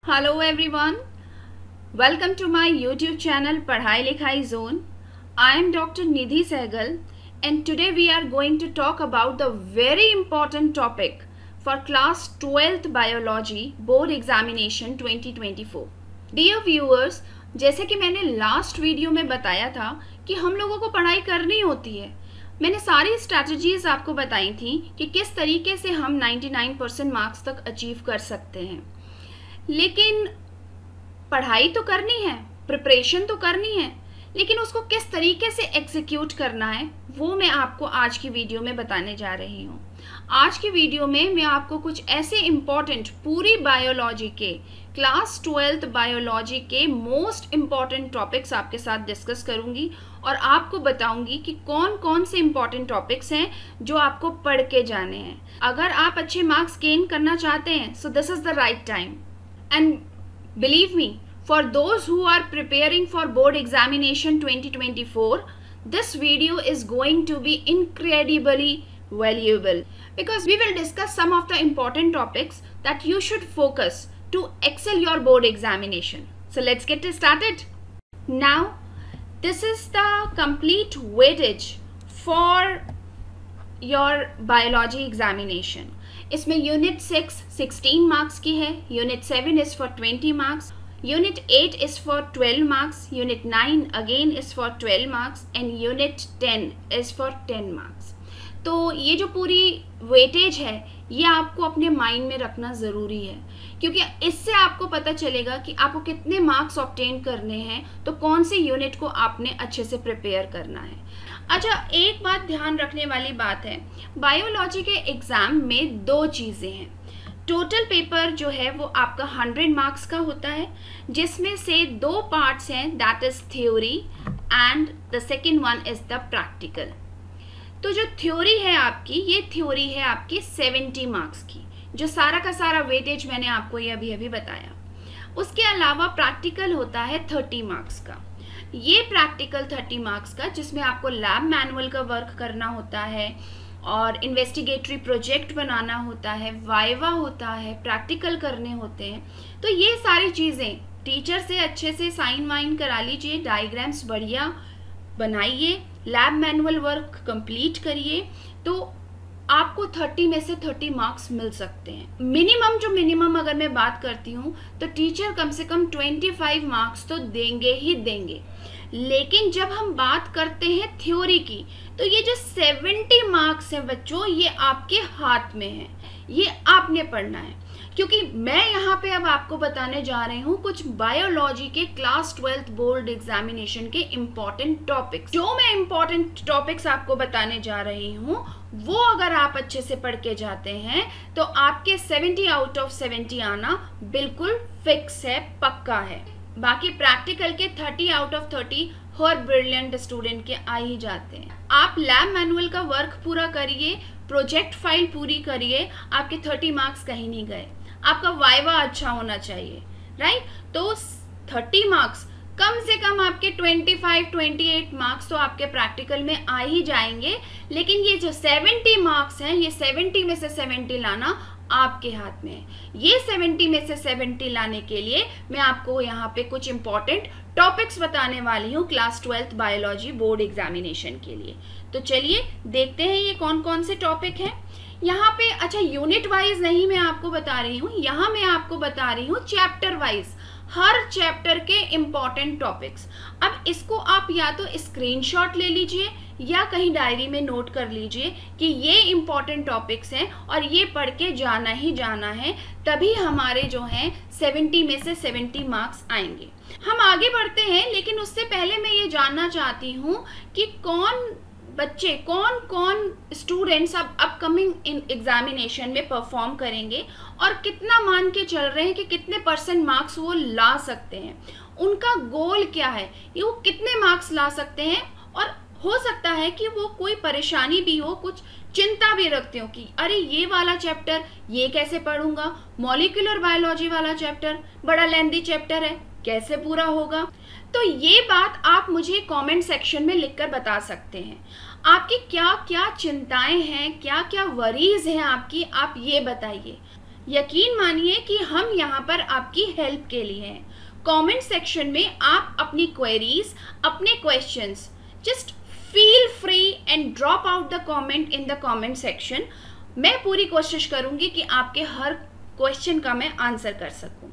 Hello everyone, welcome to my YouTube channel Padhai Likhai Zone. I am Dr. Nidhi Sehgal and today we are going to talk about the very important topic for class 12th Biology Board Examination 2024. Dear viewers, जैसे कि मैंने last video में बताया था कि हम लोगों को पढ़ाई करनी होती है, मैंने सारी स्ट्रैटेजीज आपको बताई थी कि किस तरीके से हम 99% मार्क्स तक अचीव कर सकते हैं। लेकिन पढ़ाई तो करनी है, प्रिपरेशन तो करनी है, लेकिन उसको किस तरीके से एग्जीक्यूट करना है वो मैं आपको आज की वीडियो में बताने जा रही हूँ। आज की वीडियो में मैं आपको कुछ ऐसे इम्पॉर्टेंट पूरी बायोलॉजी के क्लास 12th बायोलॉजी के मोस्ट इम्पॉर्टेंट टॉपिक्स आपके साथ डिस्कस करूँगी और आपको बताऊँगी कि कौन कौन से इम्पॉर्टेंट टॉपिक्स हैं जो आपको पढ़ के जाने हैं। अगर आप अच्छे मार्क्स गेन करना चाहते हैं so this is the right time. And believe me, for those who are preparing for board examination 2024, this video is going to be incredibly valuable because we will discuss some of the important topics that you should focus to excel your board examination. So let's get started. Now, this is the complete weightage for your biology examination. इसमें unit 6 16 marks की है, unit 7 is for 20 marks, unit 8 is for 12 marks, unit 9 again is for 12 marks and unit 10 is for 10 marks. तो ये जो पूरी weightage है ये आपको अपने माइंड में रखना ज़रूरी है क्योंकि इससे आपको पता चलेगा कि आपको कितने मार्क्स ऑब्टेन करने हैं, तो कौन से यूनिट को आपने अच्छे से प्रिपेयर करना है। अच्छा, एक बात ध्यान रखने वाली बात है, बायोलॉजी के एग्ज़ाम में दो चीज़ें हैं। टोटल पेपर जो है वो आपका 100 मार्क्स का होता है, जिसमें से दो पार्ट्स हैं, that is theory and the second one is the practical. तो जो थ्योरी है आपकी, ये थ्योरी है आपकी 70 मार्क्स की, जो सारा का सारा वेटेज मैंने आपको ये अभी बताया। उसके अलावा प्रैक्टिकल होता है 30 मार्क्स का। ये प्रैक्टिकल 30 मार्क्स का जिसमें आपको लैब मैनुअल का वर्क करना होता है और इन्वेस्टिगेटरी प्रोजेक्ट बनाना होता है, वाइवा होता है, प्रैक्टिकल करने होते हैं। तो ये सारी चीज़ें टीचर से अच्छे से साइन वाइन करा लीजिए, डायग्राम्स बढ़िया बनाइए, लैब मैनुअल वर्क कंप्लीट करिए, तो आपको 30 में से 30 मार्क्स मिल सकते हैं। मिनिमम अगर मैं बात करती हूँ तो टीचर कम से कम 25 मार्क्स तो देंगे ही देंगे। लेकिन जब हम बात करते हैं थ्योरी की तो ये जो 70 मार्क्स हैं बच्चों, ये आपके हाथ में है, ये आपने पढ़ना है। क्योंकि मैं यहाँ पे अब आपको बताने जा रही हूँ कुछ बायोलॉजी के क्लास 12th बोर्ड एग्जामिनेशन के इम्पॉर्टेंट टॉपिक्स। जो मैं इम्पॉर्टेंट टॉपिक्स आपको बताने जा रही हूँ वो अगर आप अच्छे से पढ़ के जाते हैं तो आपके 70 आउट ऑफ 70 आना बिल्कुल फिक्स है, पक्का है। बाकी प्रैक्टिकल के 30 out of 30 her brilliant student के आ ही जाते हैं। आप लैब मैनुअल का वर्क पूरा करिए, प्रोजेक्ट फाइल पूरी करिए, आपके 30 मार्क्स कहीं नहीं गए। आपका वाइवा अच्छा होना चाहिए, राइट? तो 30 मार्क्स कम से कम आपके 25-28 मार्क्स तो आपके प्रैक्टिकल में आ ही जाएंगे। लेकिन ये जो 70 मार्क्स हैं, ये 70 में से 70 लाना आपके हाथ में है। ये 70 में से 70 लाने के लिए मैं आपको यहाँ पे कुछ इम्पॉर्टेंट टॉपिक्स बताने वाली हूँ class 12th biology board examination के लिए। तो चलिए देखते हैं ये कौन कौन से टॉपिक हैं यहाँ पे। अच्छा, यूनिट वाइज नहीं मैं आपको बता रही हूँ, यहाँ मैं आपको बता रही हूँ चैप्टर वाइज, हर चैप्टर के इम्पॉर्टेंट टॉपिक्स। अब इसको आप या तो स्क्रीनशॉट ले लीजिए या कहीं डायरी में नोट कर लीजिए कि ये इम्पॉर्टेंट टॉपिक्स हैं और ये पढ़ के जाना ही जाना है, तभी हमारे जो हैं 70 में से 70 मार्क्स आएंगे। हम आगे बढ़ते हैं, लेकिन उससे पहले मैं ये जानना चाहती हूँ कि कौन बच्चे, कौन कौन स्टूडेंट्स अब अपकमिंग एग्जामिनेशन में परफॉर्म करेंगे और कितना मान के चल रहे हैं कि कितने % मार्क्स वो ला सकते हैं, उनका गोल क्या है, ये वो कितने मार्क्स ला सकते हैं। और हो सकता है कि वो कोई परेशानी भी हो, कुछ चिंता भी रखते हो कि अरे ये वाला चैप्टर ये कैसे पढ़ूंगा, मॉलिक्यूलर बायोलॉजी वाला चैप्टर बड़ा लेंथी चैप्टर है, कैसे पूरा होगा। तो ये बात आप मुझे कमेंट सेक्शन में लिखकर बता सकते हैं। आपकी क्या क्या चिंताएं हैं, क्या क्या वरीज हैं आपकी, आप ये बताइए। यकीन मानिए कि हम यहाँ पर आपकी हेल्प के लिए हैं। कमेंट सेक्शन में आप अपनी क्वेरीज, अपने questions just feel free and drop out the comment in the comment section. मैं पूरी कोशिश करूंगी कि आपके हर क्वेश्चन का मैं आंसर कर सकूं।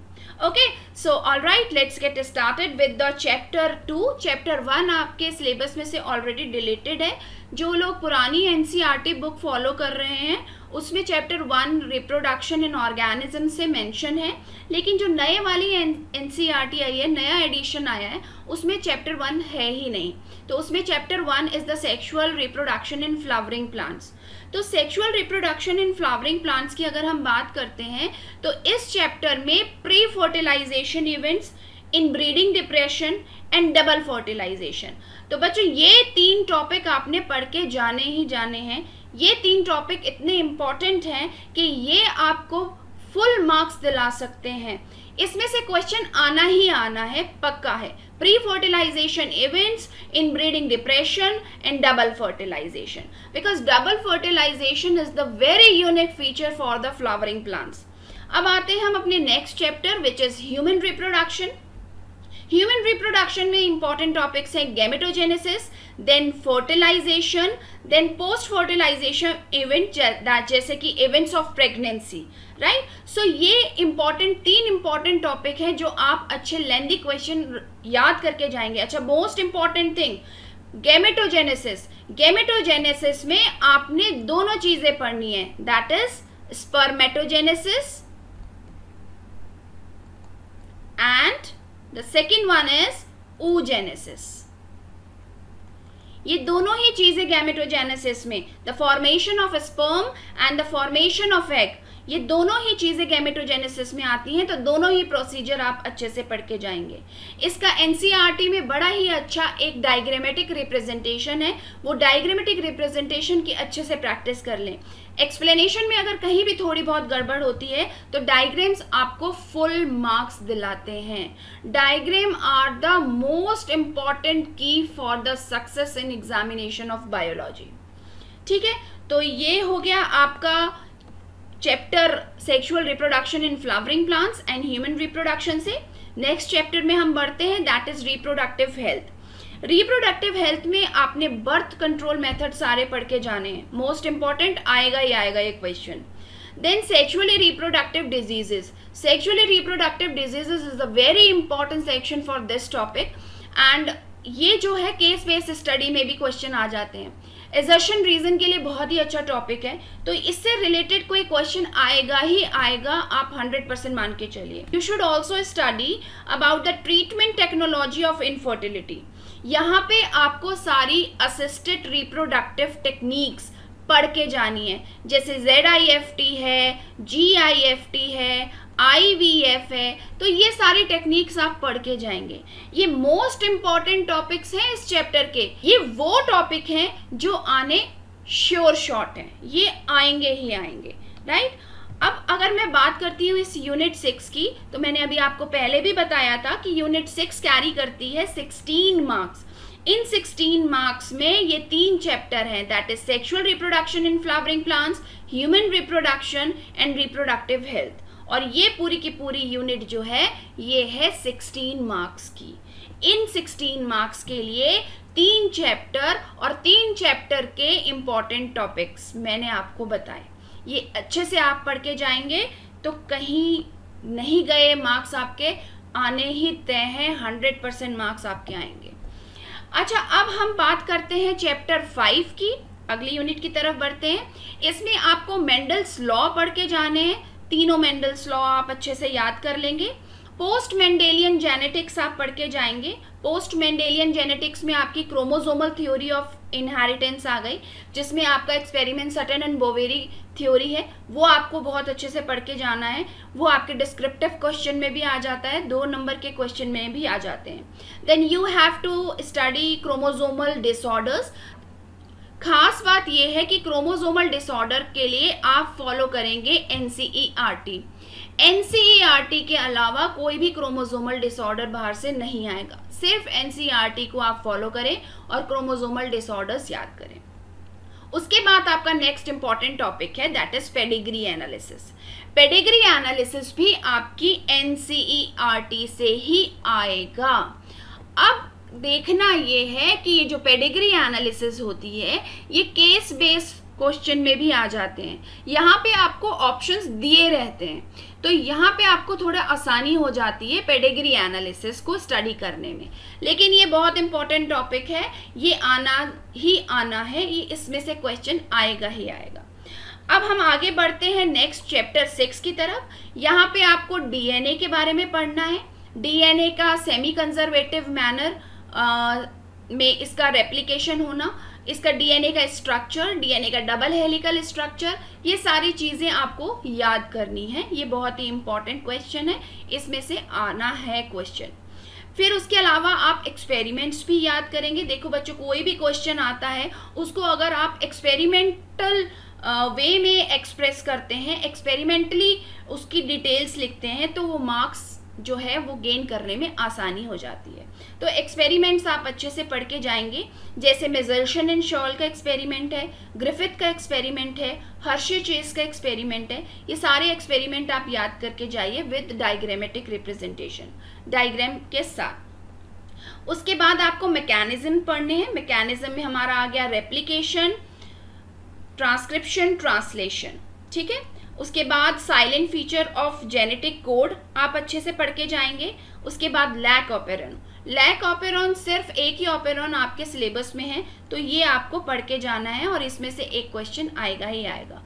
Okay, so alright, let's get started with the chapter 2। Chapter 1 आपके सिलेबस में से ऑलरेडी डिलीटेड है। जो लोग पुरानी एनसीईआरटी बुक फॉलो कर रहे हैं उसमें चैप्टर 1 रिप्रोडक्शन इन ऑर्गेनिज्म से मेंशन है, लेकिन जो नए वाली एनसीईआरटी आई है, नया एडिशन आया है, उसमें चैप्टर 1 है ही नहीं। तो उसमें chapter 1 is the sexual reproduction in flowering plants. तो sexual reproduction in flowering plants की अगर हम बात करते हैं तो इस चैप्टर में pre fertilisation events, inbreeding depression and double fertilisation. तो बच्चों ये 3 टॉपिक आपने पढ़ के जाने ही जाने हैं। ये 3 टॉपिक इतने इंपॉर्टेंट हैं कि ये आपको फुल मार्क्स दिला सकते हैं। इसमें से क्वेश्चन आना ही आना है, पक्का है। Pre fertilisation events, inbreeding depression and double fertilisation, because double fertilisation is the very unique feature for the flowering plants. अब आते हैं हम अपने next chapter which is human reproduction. Human reproduction में इंपॉर्टेंट टॉपिक्स हैं gametogenesis, then fertilisation, then post fertilisation event जैसे कि events of pregnancy, right. So ये इंपॉर्टेंट 3 इंपॉर्टेंट टॉपिक हैं जो आप अच्छे लेंथी क्वेश्चन याद करके जाएंगे। अच्छा, most important thing gametogenesis. Gametogenesis में आपने दोनों चीजें पढ़नी है, that is spermatogenesis and the second one is oogenesis। ये दोनों ही चीजें गैमेटोजेनेसिस में, the formation of sperm and the formation of egg, ये दोनों ही चीजें गैमेटोजेनेसिस में आती हैं। तो दोनों ही प्रोसीजर आप अच्छे से पढ़ के जाएंगे। इसका एनसीईआरटी में बड़ा ही अच्छा एक डायग्रामेटिक रिप्रेजेंटेशन है, वो डायग्रामेटिक रिप्रेजेंटेशन की अच्छे से प्रैक्टिस कर लें। एक्सप्लेनेशन में अगर कहीं भी थोड़ी बहुत गड़बड़ होती है तो डायग्राम्स आपको फुल मार्क्स दिलाते हैं। Diagram are the most important key for the success in examination of biology. ठीक है, तो ये हो गया आपका chapter sexual reproduction in flowering plants and human reproduction से। नेक्स्ट चैप्टर में हम बढ़ते हैं, that is reproductive health. Reproductive health में आपने बर्थ कंट्रोल मेथड सारे पढ़ के जाने हैं, मोस्ट इंपॉर्टेंट आएगा ही आएगा ये question. Then sexually reproductive diseases. Sexually reproductive diseases is a very important section for this topic and ये जो है केस बेस्ड स्टडी में भी क्वेश्चन आ जाते हैं। एजर्शन रीजन के लिए बहुत ही अच्छा टॉपिक है, तो इससे रिलेटेड कोई क्वेश्चन आएगा ही आएगा, आप 100% मान के चलिए। You should also study about the treatment technology of infertility. यहाँ पे आपको सारी असिस्टेड रिप्रोडक्टिव टेक्निक्स पढ़ के जानी है, जैसे ZIFT है, GIFT है, IVF है, तो ये सारी टेक्निक्स आप पढ़ के जाएंगे। ये मोस्ट इंपॉर्टेंट टॉपिक्स हैं इस चैप्टर के। ये वो टॉपिक हैं जो आने श्योर शॉट हैं, ये आएंगे ही आएंगे, राइट। अब अगर मैं बात करती हूँ इस यूनिट 6 की, तो मैंने अभी आपको पहले भी बताया था कि यूनिट 6 कैरी करती है 16 मार्क्स। इन 16 मार्क्स में ये 3 चैप्टर हैं, that is sexual reproduction in flowering plants, human reproduction and reproductive health. और ये पूरी की पूरी यूनिट जो है ये है 16 मार्क्स की। इन 16 मार्क्स के लिए 3 चैप्टर और 3 चैप्टर के इंपॉर्टेंट टॉपिक्स मैंने आपको बताए। ये अच्छे से आप पढ़ के जाएंगे तो कहीं नहीं गए मार्क्स, आपके आने ही तय हैं, 100% मार्क्स आपके आएंगे। अच्छा, अब हम बात करते हैं चैप्टर 5 की, अगली यूनिट की तरफ बढ़ते हैं। इसमें आपको मेंडल्स लॉ पढ़ के जाने हैं, तीनों मेंडल्स लॉ आप अच्छे से याद कर लेंगे। पोस्ट मेंडेलियन जेनेटिक्स आप पढ़ के जाएंगे। पोस्ट मेंडेलियन जेनेटिक्स में आपकी क्रोमोसोमल थ्योरी ऑफ इनहेरिटेंस आ गई, जिसमें आपका experiment Sutton and Boveri theory है, वो आपको बहुत अच्छे से पढ़ के जाना है। वो आपके डिस्क्रिप्टिव क्वेश्चन में भी आ जाता है, 2 नंबर के क्वेश्चन में भी आ जाते हैं। Then you have to study chromosomal disorders. खास बात यह है कि क्रोमोसोमल डिसऑर्डर के लिए आप फॉलो करेंगे एनसीईआरटी। एनसीईआरटी के अलावा कोई भी क्रोमोसोमल डिसऑर्डर बाहर से नहीं आएगा, सिर्फ एनसीईआरटी को आप फॉलो करें और क्रोमोसोमल डिसऑर्डर्स याद करें। उसके बाद आपका नेक्स्ट इंपॉर्टेंट टॉपिक है that is pedigree analysis. Pedigree analysis भी आपकी एनसीईआरटी से ही आएगा। अब देखना ये है कि ये जो पेडिग्री एनालिसिस होती है ये केस बेस्ड क्वेश्चन में भी आ जाते हैं। यहाँ पे आपको ऑप्शंस दिए रहते हैं, तो यहाँ पे आपको थोड़ा आसानी हो जाती है पेडिग्री एनालिसिस को स्टडी करने में। लेकिन ये बहुत इंपॉर्टेंट टॉपिक है, ये आना ही आना है, ये इसमें से क्वेश्चन आएगा ही आएगा। अब हम आगे बढ़ते हैं नेक्स्ट चैप्टर 6 की तरफ। यहाँ पे आपको डीएनए के बारे में पढ़ना है। डीएनए का सेमी कंजर्वेटिव मैनर में इसका रेप्लिकेशन होना, इसका डीएनए का स्ट्रक्चर, डीएनए का डबल हेलिकल स्ट्रक्चर, ये सारी चीज़ें आपको याद करनी है। ये बहुत ही इंपॉर्टेंट क्वेश्चन है, इसमें से आना है क्वेश्चन। फिर उसके अलावा आप एक्सपेरिमेंट्स भी याद करेंगे। देखो बच्चों, कोई भी क्वेश्चन आता है उसको अगर आप एक्सपेरिमेंटल वे में एक्सप्रेस करते हैं, एक्सपेरिमेंटली उसकी डिटेल्स लिखते हैं, तो वो मार्क्स जो है वो गेन करने में आसानी हो जाती है। तो एक्सपेरिमेंट्स आप अच्छे से पढ़ के जाएंगे, जैसे मेजर्शन एंड शॉल का एक्सपेरिमेंट है, ग्रिफिथ का एक्सपेरिमेंट है, हर्शे चेस का एक्सपेरिमेंट है। ये सारे एक्सपेरिमेंट आप याद करके जाइए विद डायग्रामेटिक रिप्रेजेंटेशन, डायग्राम के साथ। उसके बाद आपको मैकेनिज्म पढ़ने हैं। मैकेनिज्म में हमारा आ गया रेप्लिकेशन, ट्रांसक्रिप्शन, ट्रांसलेशन, ठीक है। उसके बाद silent feature of genetic code आप अच्छे से पढ़ के जाएंगे। उसके बाद लैक ऑपेरॉन, लैक ऑपेरॉन सिर्फ एक ही ऑपेरॉन आपके सिलेबस में है, तो ये आपको पढ़ के जाना है और इसमें से एक क्वेश्चन आएगा ही आएगा।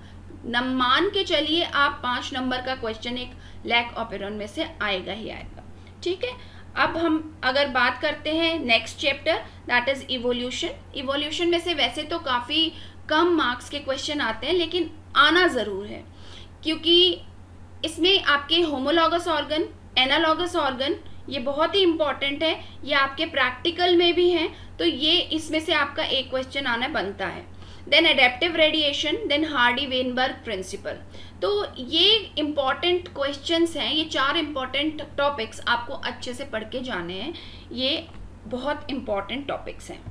मान के चलिए आप 5 नंबर का क्वेश्चन एक लैक ऑपेरॉन में से आएगा ही आएगा, ठीक है। अब हम अगर बात करते हैं next chapter that is evolution. Evolution में से वैसे तो काफ़ी कम मार्क्स के क्वेश्चन आते हैं, लेकिन आना ज़रूर है, क्योंकि इसमें आपके होमोलॉगस ऑर्गन, एनालॉगस ऑर्गन, ये बहुत ही इंपॉर्टेंट है, ये आपके प्रैक्टिकल में भी हैं, तो ये इसमें से आपका एक क्वेश्चन आना बनता है। Then adaptive radiation, then Hardy Weinberg principle. तो ये इंपॉर्टेंट क्वेश्चंस हैं, ये 4 इंपॉर्टेंट टॉपिक्स आपको अच्छे से पढ़ के जाने हैं, ये बहुत इंपॉर्टेंट टॉपिक्स हैं।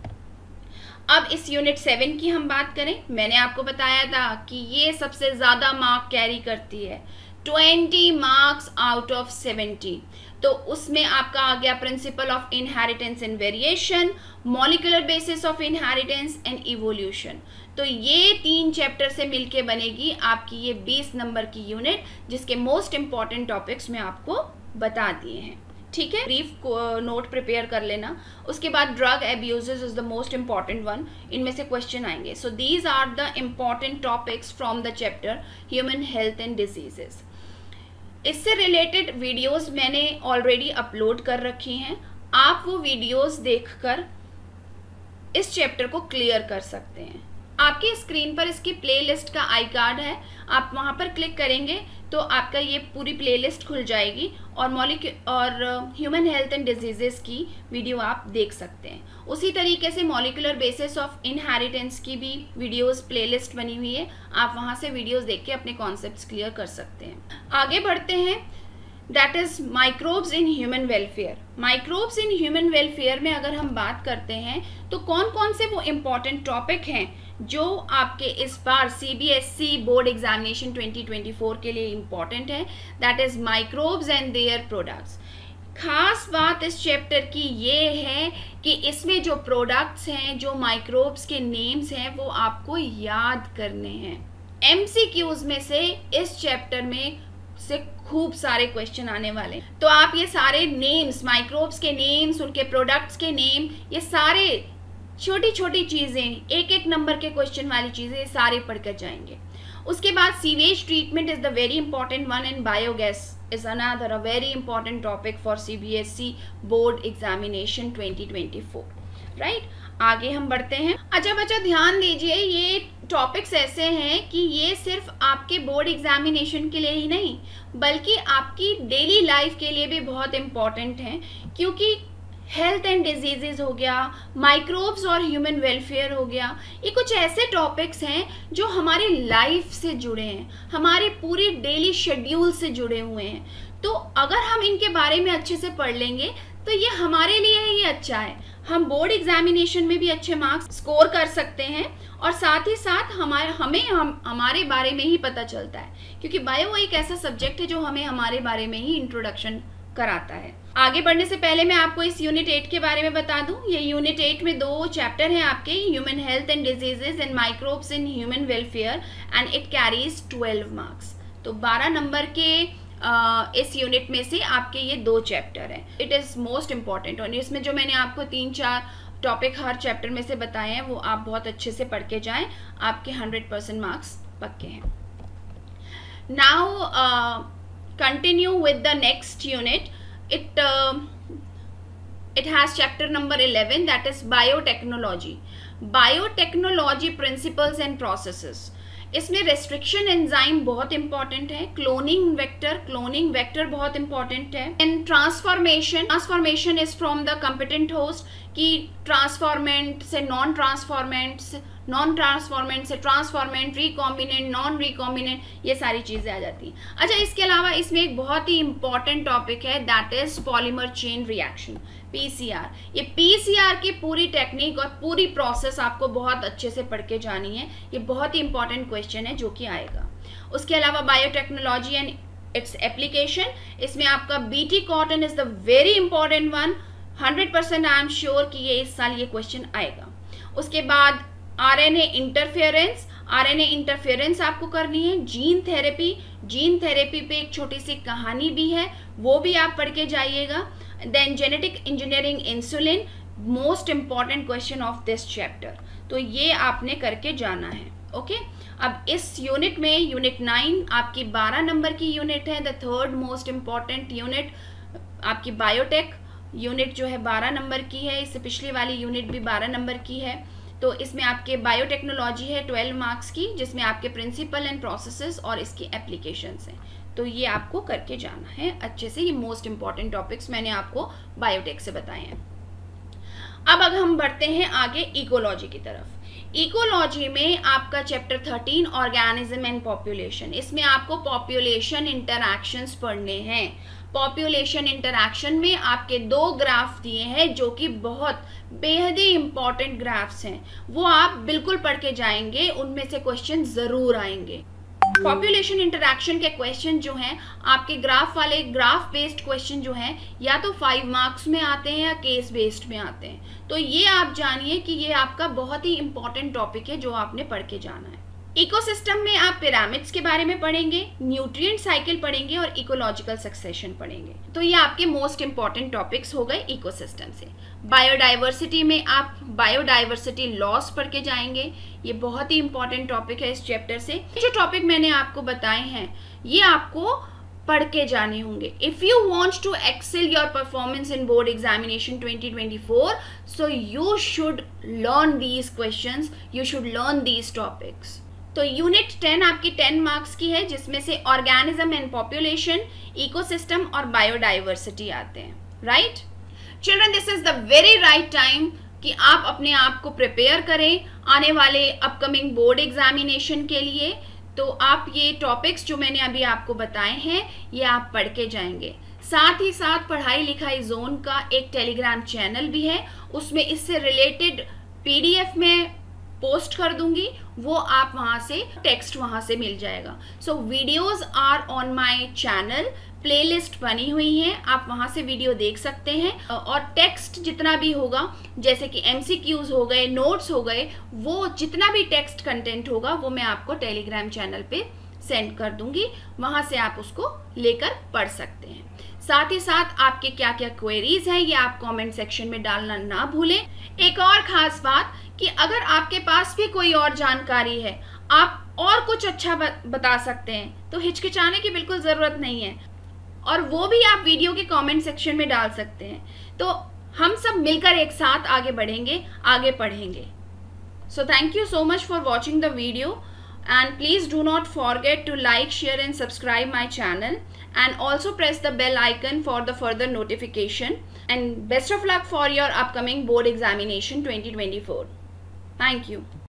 अब इस यूनिट 7 की हम बात करें, मैंने आपको बताया था कि ये सबसे ज़्यादा मार्क कैरी करती है, 20 मार्क्स आउट ऑफ 70। तो उसमें आपका आ गया principle of inheritance and variation, molecular basis of inheritance and evolution. तो ये 3 चैप्टर से मिलके बनेगी आपकी ये 20 नंबर की यूनिट, जिसके मोस्ट इंपॉर्टेंट टॉपिक्स मैं आपको बता दिए हैं, ठीक है। ब्रीफ नोट प्रिपेयर कर लेना। उसके बाद drug abuses is the most important one, इनमें से क्वेश्चन आएंगे। So these are the important topics from the chapter human health and diseases. इससे रिलेटेड वीडियोस मैंने ऑलरेडी अपलोड कर रखी हैं, आप वो वीडियोस देखकर इस चैप्टर को क्लियर कर सकते हैं। आपकी स्क्रीन पर इसकी प्लेलिस्ट का आई कार्ड है, आप वहाँ पर क्लिक करेंगे तो आपका ये पूरी प्लेलिस्ट खुल जाएगी और ह्यूमन हेल्थ एंड डिजीजेस की वीडियो आप देख सकते हैं। उसी तरीके से मॉलिक्यूलर बेसिस ऑफ इनहेरिटेंस की भी वीडियोस प्लेलिस्ट बनी हुई है, आप वहाँ से वीडियोस देख के अपने कॉन्सेप्ट्स क्लियर कर सकते हैं। आगे बढ़ते हैं, that is microbes in human welfare. Microbes in human welfare में अगर हम बात करते हैं तो कौन कौन से वो इम्पॉर्टेंट टॉपिक हैं जो आपके इस बार सीबीएसई बोर्ड एग्जामिनेशन 2024 के लिए इम्पॉर्टेंट है, that is microbes and their products. खास बात इस चैप्टर की ये है कि इसमें जो प्रोडक्ट्स हैं, जो माइक्रोब्स के नेम्स हैं, वो आपको याद करने हैं। एमसीक्यूज में से इस चैप्टर में से खूब सारे क्वेश्चन आने वाले, तो आप ये सारे नेम्स, माइक्रोब्स के नेम्स, उनके प्रोडक्ट्स के नेम, ये सारे छोटी छोटी चीज़ें, एक एक नंबर के क्वेश्चन वाली चीज़ें सारे पढ़कर जाएंगे। उसके बाद sewage treatment is the very important one and biogas is another a very important topic for CBSE board examination 2024, right. आगे हम बढ़ते हैं। अच्छा बच्चा ध्यान दीजिए, ये टॉपिक्स ऐसे हैं कि ये सिर्फ आपके बोर्ड एग्जामिनेशन के लिए ही नहीं, बल्कि आपकी डेली लाइफ के लिए भी बहुत इम्पॉर्टेंट हैं, क्योंकि हेल्थ एंड डिजीजेज हो गया, माइक्रोब्स और ह्यूमन वेलफेयर हो गया, ये कुछ ऐसे टॉपिक्स हैं जो हमारी लाइफ से जुड़े हैं, हमारे पूरे डेली शेड्यूल से जुड़े हुए हैं। तो अगर हम इनके बारे में अच्छे से पढ़ लेंगे तो ये हमारे लिए ही अच्छा है। हम बोर्ड एग्जामिनेशन में भी अच्छे मार्क्स स्कोर कर सकते हैं और साथ ही साथ हमारे बारे में ही पता चलता है, क्योंकि बायो एक ऐसा सब्जेक्ट है जो हमें हमारे बारे में ही इंट्रोडक्शन कराता है। आगे बढ़ने से पहले मैं आपको इस यूनिट 8 के बारे में बता दूं। ये यूनिट 8 में 2 चैप्टर हैं आपके, human health and diseases and microbes in human welfare, and it carries 12 marks. तो 12 नंबर के इस यूनिट में से आपके ये 2 चैप्टर हैं। इट इज़ मोस्ट इम्पॉर्टेंट, और इसमें जो मैंने आपको 3-4 टॉपिक हर चैप्टर में से बताए हैं वो आप बहुत अच्छे से पढ़ के जाएं, आपके 100% मार्क्स पक्के हैं। Now continue with the next unit. it has chapter number 11, that is biotechnology. Biotechnology principles and processes. इसमें रेस्ट्रिक्शन एंजाइम बहुत इंपॉर्टेंट है, क्लोनिंग वेक्टर बहुत इंपॉर्टेंट है, and transformation is from the competent host, कि transformant से non transformant से transformant, recombinant, non recombinant, ये सारी चीजें आ जाती हैं। अच्छा, इसके अलावा इसमें एक बहुत ही इंपॉर्टेंट टॉपिक है, that is polymer chain reaction, PCR. ये पीसीआर की पूरी टेक्निक और पूरी प्रोसेस आपको बहुत अच्छे से पढ़ के जानी है। ये बहुत ही इंपॉर्टेंट क्वेश्चन है जो कि आएगा। उसके अलावा बायोटेक्नोलॉजी एंड इट्स एप्लीकेशन, इसमें आपका BT cotton is the very important one. 100% I am sure कि ये इस साल ये क्वेश्चन आएगा। उसके बाद आरएनए इंटरफेरेंस आपको करनी है। जीन थेरेपी पे एक छोटी सी कहानी भी है, वो भी आप पढ़ के जाइएगा। Then genetic engineering insulin, most important question of this chapter, तो ये आपने करके जाना है। ओके, अब इस यूनिट में यूनिट 9 आपकी 12 नंबर की यूनिट है, the third most important unit आपकी बायोटेक यूनिट जो है 12 नंबर की है। इससे पिछली वाली यूनिट भी 12 नंबर की है। तो इसमें आपके बायोटेक्नोलॉजी है 12 मार्क्स की, जिसमें आपके प्रिंसिपल एंड प्रोसेसेस और इसकी एप्लीकेशंस हैं। तो ये आपको करके जाना है अच्छे से। ये मोस्ट इंपॉर्टेंट टॉपिक्स मैंने आपको बायोटेक से बताए हैं। अब हम बढ़ते हैं आगे इकोलॉजी की तरफ। इकोलॉजी में आपका चैप्टर 13 ऑर्गेनिज्म एंड पॉपुलेशन, इसमें आपको पॉपुलेशन इंटरैक्शंस पढ़ने हैं। पॉपुलेशन इंटरैक्शन में आपके 2 ग्राफ दिए हैं जो कि बहुत बेहद ही इंपॉर्टेंट ग्राफ्स हैं, वो आप बिल्कुल पढ़ के जाएंगे, उनमें से क्वेश्चन जरूर आएंगे। पॉपुलेशन इंटरैक्शन के क्वेश्चन जो हैं आपके ग्राफ बेस्ड क्वेश्चन जो हैं या तो 5 मार्क्स में आते हैं या केस बेस्ड में आते हैं। तो ये आप जानिए कि ये आपका बहुत ही इंपॉर्टेंट टॉपिक है जो आपने पढ़ के जाना है। इकोसिस्टम में आप पिरामिड्स के बारे में पढ़ेंगे, न्यूट्रिएंट साइकिल पढ़ेंगे और इकोलॉजिकल सक्सेशन पढ़ेंगे। तो ये आपके मोस्ट इंपॉर्टेंट टॉपिक्स हो गए इकोसिस्टम से। बायोडाइवर्सिटी में आप बायोडाइवर्सिटी लॉस पढ़ के जाएंगे, ये बहुत ही इंपॉर्टेंट टॉपिक है इस चैप्टर से। जो टॉपिक मैंने आपको बताए हैं ये आपको पढ़ के जाने होंगे। If you want to excel your performance in board examination 2024, so you should learn these questions, you should learn these topics. तो यूनिट 10 आपकी 10 मार्क्स की है, जिसमें से ऑर्गेनिज्म एंड पॉपुलेशन, इकोसिस्टम और बायोडाइवर्सिटी आते हैं। Right children, this is the very right time कि आप अपने आप को प्रिपेयर करें आने वाले अपकमिंग बोर्ड एग्जामिनेशन के लिए। तो आप ये टॉपिक्स जो मैंने अभी आपको बताए हैं ये आप पढ़ के जाएंगे। साथ ही साथ पढ़ाई लिखाई जोन का एक टेलीग्राम चैनल भी है, उसमें इससे रिलेटेड PDF में पोस्ट कर दूंगी, वो आप वहां से टेक्स्ट वहां से मिल जाएगा। So videos are on my channel, playlist बनी हुई है, आप वहां से वीडियो देख सकते हैं। और टेक्स्ट जितना भी होगा, जैसे कि MCQs हो गए, नोट्स हो गए, वो जितना भी टेक्स्ट कंटेंट होगा वो मैं आपको टेलीग्राम चैनल पे सेंड कर दूंगी, वहां से आप उसको लेकर पढ़ सकते हैं। साथ ही साथ आपके क्या क्या क्वेरीज हैं ये आप कमेंट सेक्शन में डालना ना भूलें। एक और खास बात कि अगर आपके पास भी कोई और जानकारी है, आप और कुछ अच्छा बता सकते हैं, तो हिचकिचाने की बिल्कुल ज़रूरत नहीं है, और वो भी आप वीडियो के कमेंट सेक्शन में डाल सकते हैं। तो हम सब मिलकर एक साथ आगे बढ़ेंगे, आगे पढ़ेंगे। So thank you so much for watching the video, and please do not forget to like, share and subscribe my channel, and also press the bell icon for the further notification, and best of luck for your upcoming board examination 2024. Thank you.